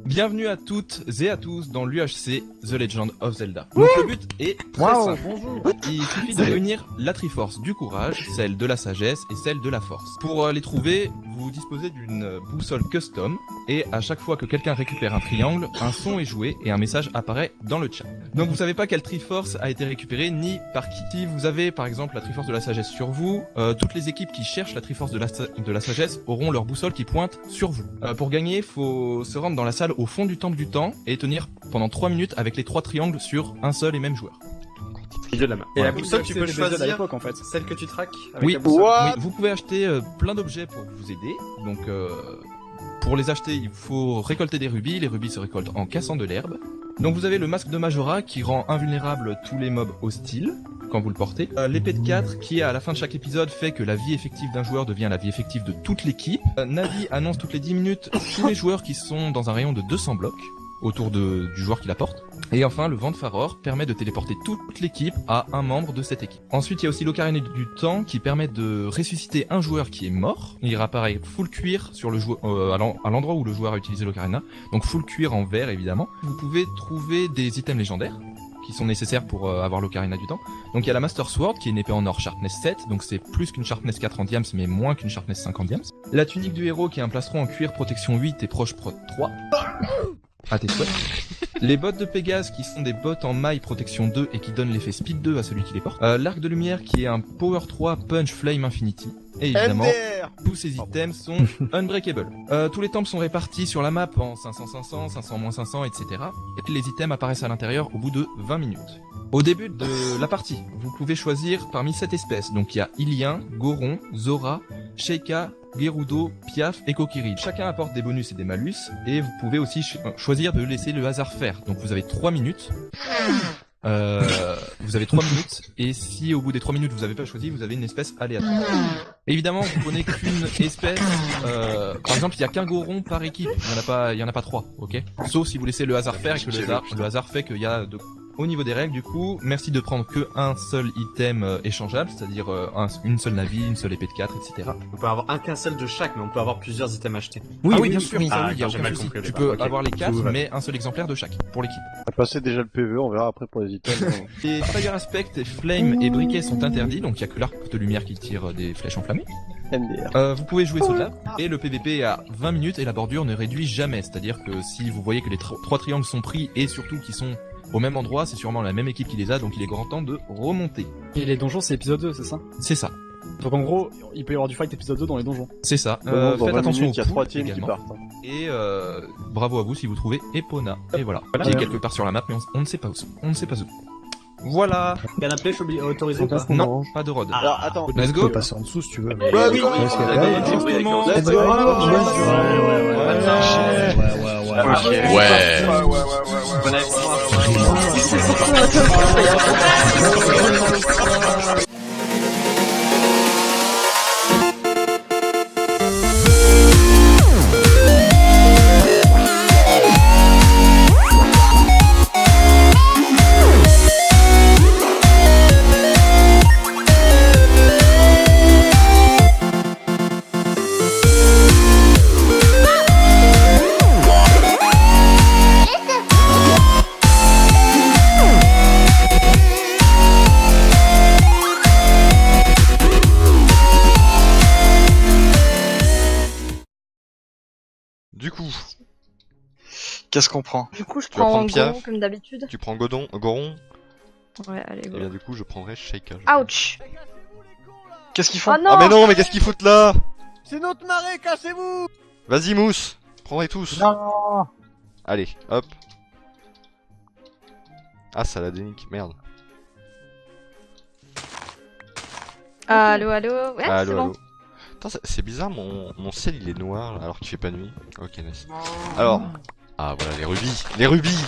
Bienvenue à toutes et à tous dans l'UHC The Legend of Zelda. Donc le but est très simple. Bonjour. Il suffit de réunir la Triforce du courage, celle de la sagesse et celle de la force. Pour les trouver, vous disposez d'une boussole custom et à chaque fois que quelqu'un récupère un triangle, un son est joué et un message apparaît dans le chat. Donc vous savez pas quelle Triforce a été récupérée ni par qui. Si vous avez par exemple la Triforce de la sagesse sur vous, toutes les équipes qui cherchent la Triforce de la sagesse auront leur boussole qui pointe sur vous. Pour gagner, faut se rendre dans la salle au fond du temple du temps et tenir pendant 3 minutes avec les 3 triangles sur un seul et même joueur. Et la boussole, tu peux choisir à l'époque en fait. celle que tu traques avec Oui, la boussole. oui, vous pouvez acheter plein d'objets pour vous aider. Donc pour les acheter, il faut récolter des rubis. Les rubis se récoltent en cassant de l'herbe. Donc vous avez le masque de Majora qui rend invulnérable tous les mobs hostiles quand vous le portez. L'épée de 4 qui à la fin de chaque épisode fait que la vie effective d'un joueur devient la vie effective de toute l'équipe. Navi annonce toutes les 10 minutes tous les joueurs qui sont dans un rayon de 200 blocs autour du joueur qui la porte. Et enfin, le vent de Faror permet de téléporter toute l'équipe à un membre de cette équipe. Ensuite, il y a aussi l'Ocarina du Temps qui permet de ressusciter un joueur qui est mort. Il réapparaît full cuir sur le joueur, à l'endroit où le joueur a utilisé l'Ocarina. Donc full cuir en vert évidemment. Vous pouvez trouver des items légendaires qui sont nécessaires pour avoir l'Ocarina du Temps. Donc il y a la Master Sword qui est une épée en or Sharpness 7, donc c'est plus qu'une Sharpness 4 en diams mais moins qu'une Sharpness 5 en diams. La tunique du héros qui est un plastron en cuir protection 8 et proche pro 3. À tes souhaits. Les bottes de Pégase qui sont des bottes en maille protection 2 et qui donnent l'effet speed 2 à celui qui les porte. L'arc de lumière qui est un power 3 punch flame infinity. Et évidemment, tous ces items sont unbreakable. Tous les temples sont répartis sur la map en 500-500, 500-500, etc. Et les items apparaissent à l'intérieur au bout de 20 minutes. Au début de la partie, vous pouvez choisir parmi 7 espèces. Donc il y a Ilien, Goron, Zora, Sheikah, Gerudo, Piaf et Kokiri. Chacun apporte des bonus et des malus, et vous pouvez aussi choisir de laisser le hasard faire. Donc vous avez 3 minutes. Vous avez 3 minutes, et si au bout des 3 minutes vous avez pas choisi, vous avez une espèce aléatoire. Évidemment, vous prenez qu'une espèce. Par exemple, il y a qu'un Goron par équipe. Il y en a pas 3, ok. Sauf si vous laissez le hasard faire et que le hasard fait qu'il y a de. Au niveau des règles, du coup, merci de prendre que un seul item échangeable, c'est-à-dire une seule Navi, une seule épée de 4, etc. On peut avoir qu'un seul de chaque, mais on peut avoir plusieurs items achetés. Oui, bien sûr, oui. ça, il y a j'ai aucun mal souci. compris, Tu d'accord. peux avoir les 4, mais un seul exemplaire de chaque, pour l'équipe. On a passé déjà le PVE, on verra après pour les items. Les Fire Aspect, Flame et Briquet sont interdits, donc il y a que l'arc de lumière qui tire des flèches enflammées. MDR. Vous pouvez jouer Soda, et le PVP est à 20 minutes et la bordure ne réduit jamais, c'est-à-dire que si vous voyez que les 3 triangles sont pris et surtout qu'ils sont au même endroit, c'est sûrement la même équipe qui les a, donc il est grand temps de remonter. Et les donjons c'est épisode 2, c'est ça? C'est ça. Donc en gros, il peut y avoir du fight épisode 2 dans les donjons. C'est ça. Dans Faites 20 attention minutes, il y a aux 3 poules teams qui également. partent. Et bravo à vous si vous trouvez Epona. Et voilà. Qui est quelque part sur la map, mais on ne sait pas où. On ne sait pas où. Voilà. Canapé, je suis autorisé ou pas? Non, pas de rod. Alors attends, Let's Tu go. peux passer en dessous si tu veux. Mais... Bah oui, Let's go. let's go. Du coup, qu'est-ce qu'on prend? Du coup, je Tu vas prends prendre Piaf. Goron comme d'habitude. Tu prends Goron? Ouais, allez, Et go. bien du coup je prendrai Sheikah. je crois. Ouch! Qu'est-ce qu'ils font? Oh non. Ah mais non, mais qu'est-ce qu'ils foutent là? C'est notre marée, cassez-vous. Vas-y Mousse, prendrez tous. Non. Allez, hop. Ah ça la dénique, merde. Allô, allô? Ouais, Allô, c'est bon. allô. Attends, c'est bizarre, mon ciel il est noir là, alors qu'il fait pas nuit. Ok, nice. Alors, ah voilà les rubis, les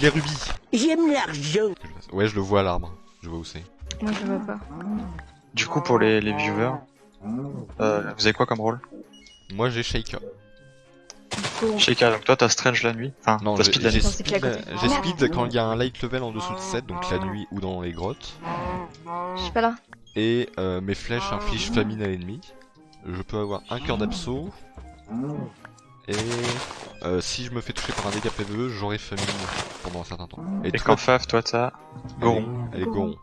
rubis. J'aime l'argent. Ouais, je le vois l'arbre, je vois où c'est. Moi, je vois pas. Du coup, pour les viewers, vous avez quoi comme rôle? Moi j'ai Sheikah. Goron. Sheikah, donc toi t'as Strange la nuit? Enfin, Non, t'as j'ai Speed la j'ai nuit. Non, c'est qui à côté. j'ai speed quand il y a un light level en dessous de 7, donc la nuit ou dans les grottes. Je suis pas là. Et mes flèches infligent famine à l'ennemi. Je peux avoir un cœur d'absaut. Et Si je me fais toucher par un dégât PVE, j'aurai famine pendant un certain temps. Et toi, quand Faf, toi t'as Goron. elle est Goron.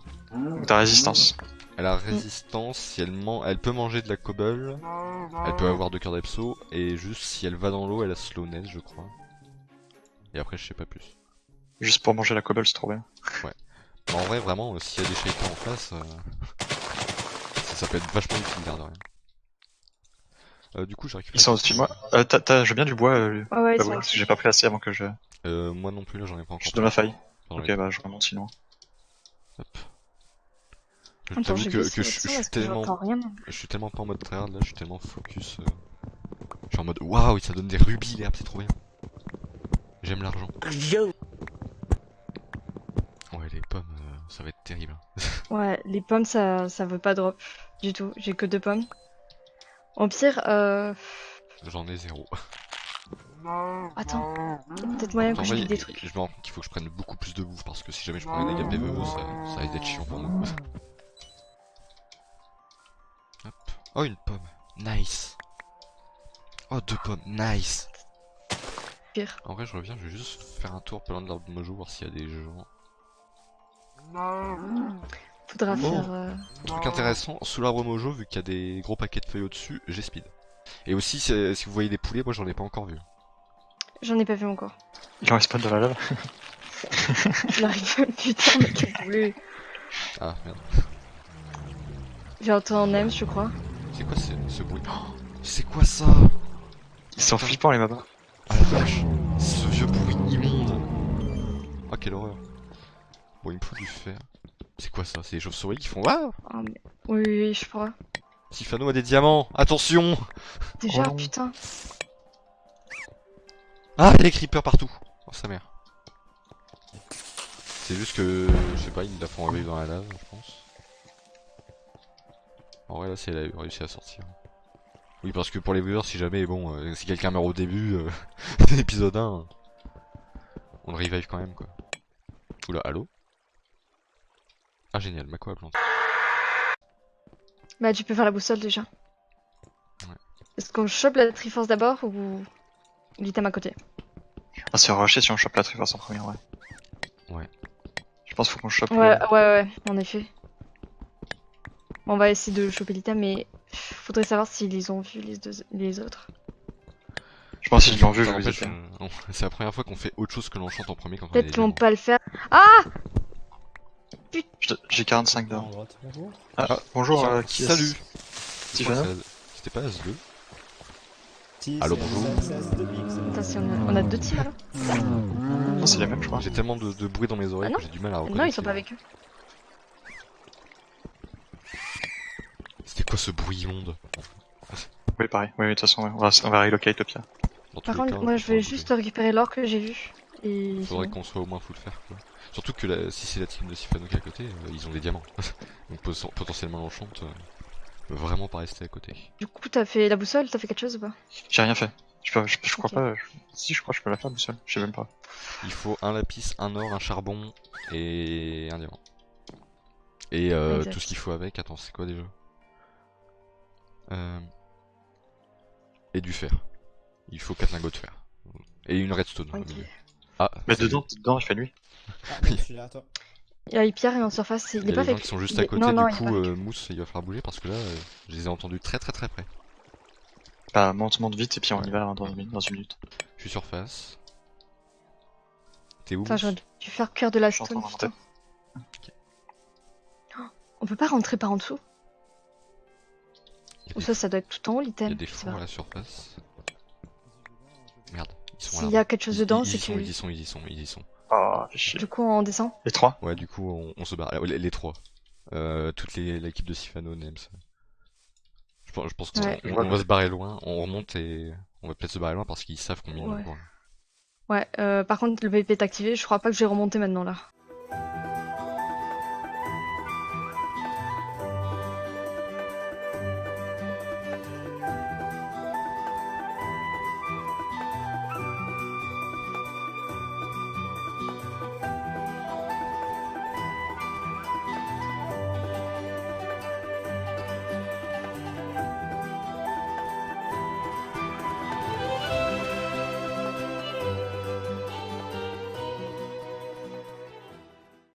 T'as résistance. Elle a résistance, si elle peut manger de la cobble, elle peut avoir 2 cœurs d'Epso, et juste si elle va dans l'eau, elle a slowness, je crois. Et après, je sais pas plus. Juste pour manger la cobble, c'est trop bien. Mais en vrai, vraiment, s'il y a des shakers en face, ça peut être vachement utile, l'air de rien. Du coup, j'ai récupéré. Ils sont au-dessus de moi. Je veux bien du bois. Ouais, ils Bah sont ouais, parce que j'ai pas pris assez avant que je. Moi non plus, là, j'en ai pas encore. Je te donne ma faille. Pardon, Ok, bah je remonte sinon. Hop. Je Attends, t'avoue j'ai que baissé je le son suis parce que tellement. j'entends rien. Je suis tellement pas en mode tryhard là, je suis tellement focus. Je suis en mode waouh, ça donne des rubis l'herbe, c'est trop bien. J'aime l'argent. Ouais, les pommes, ça va être terrible. Ouais, les pommes, ça veut pas drop du tout. J'ai que 2 pommes. Au pire, J'en ai 0. attends. Il y a peut-être moyen En que je vrai, vis des trucs. je me rends compte qu'il faut que je prenne beaucoup plus de bouffe parce que si jamais je prends un dégât PVE, ça risque d'être chiant pour moi. Hop. Oh, une pomme. Nice. Oh, 2 pommes. Nice. Pire. En vrai, je reviens, je vais juste faire un tour plein de l'arbre de mojo, voir s'il y a des gens. Faudra Oh. faire. Truc intéressant, sous l'arbre mojo, vu qu'il y a des gros paquets de feuilles au-dessus, j'ai speed. Et aussi, si vous voyez des poulets, moi j'en ai pas encore vu. J'en ai pas vu encore. Il en reste pas de la lave. J'arrive. Putain, mais quel boulet. Ah merde. J'ai entendu un M, je crois. C'est quoi ce bruit? Oh, c'est quoi ça? Ils sont flippants les mobs. Ah la vache, ce vieux bruit immonde. Ah quelle horreur. Bon, il me faut du fer. C'est quoi ça? C'est les chauves-souris qui font waouh? Oh, mais... Oui, je crois. Sifano a des diamants, attention! Déjà, Oh non. putain. Ah, les creepers partout! Oh sa mère. C'est juste que, je sais pas, ils la font revivre dans la lave, je pense. En vrai, là, c'est elle a réussi à sortir. Oui, parce que pour les viewers, si jamais, bon, si quelqu'un meurt au début de l'épisode 1, on le revive quand même, quoi. Oula, allô? Ah, génial, Mako a planté. Bah, tu peux faire la boussole déjà. Ouais. Est-ce qu'on chope la Triforce d'abord ou l'item à côté? Ah, c'est rusher si on chope la Triforce en premier, ouais. Ouais. Je pense qu'il faut qu'on chope. Ouais, en effet. Bon, on va essayer de choper l'item, mais faudrait savoir s'ils les ont vus les autres. Je pense qu'ils l'ont vu, Ça, je en les ai fait, fait. c'est la première fois qu'on fait autre chose que l'enchant en premier quand on est Peut-être qu'ils vont diamants. pas le faire. Ah! J'ai 45 d'or. Bonjour. Ah, bonjour, qui est-ce? Salut! Sifano? C'était pas As2? Si, Allô, c'est bonjour. SS de Mix. Attends, si on a 2 teams alors? Non, c'est les mêmes, je crois. J'ai tellement de bruit dans mes oreilles Ah non. que j'ai du mal à reconnaître. Non, ils sont pas avec eux. C'était quoi ce bruit immonde? Oui, pareil. Oui, de toute façon, ouais. On va relocate au pire. Dans tous Par les contre, cas, moi on je peut vais pas juste bouger. récupérer l'or que j'ai vu. Et Faudrait qu'on soit au moins full fer, quoi. Surtout que si c'est la team de Sifano qui est à côté, ils ont des diamants. Donc potentiellement l'enchant peut vraiment pas rester à côté. Du coup, t'as fait la boussole, t'as fait quelque chose ou pas? J'ai rien fait. Je crois Ok. pas. Si, je crois que je peux la faire tout seul. Je sais même pas. Il faut un lapis, un or, un charbon et un diamant. Et Exact. tout ce qu'il faut avec, attends, c'est quoi déjà? Et du fer. Il faut 4 lingots de fer. Et une redstone au Ok. milieu. Ah, Mais c'est- dedans, il fait nuit. Ah, non, je suis là, toi. Il y a Pierre est en surface, il il y est a pas des gens avec. qui sont juste il à est- côté, non, non, du il est coup, pas avec. Mousse, il va falloir bouger parce que là, je les ai entendus très très très près. Bah, monte vite et puis on y va dans une minute. Je suis sur face. T'es où? Putain, Mousse j'aurais dû faire cuire de la Je suis en stone, train putain. d'inventer. Oh, on peut pas rentrer par en dessous? Il y a Ou des, ça doit être tout en haut il y l'item. a des je sais fours pas. à la surface. Merde, ils sont S'il là. y a quelque chose dedans, c'est que. Ils y sont. Oh, fais chier. Du coup, on descend. Les trois? Ouais, du coup, on se barre. Les trois. Toute l'équipe de Sifano, Nems. Je pense qu'on Ouais. on va se barrer loin, on remonte et on va peut-être se barrer loin parce qu'ils savent qu'on mine. Ouais. encore. Ouais, par contre, le PVP est activé, je crois pas que je vais remonter maintenant là.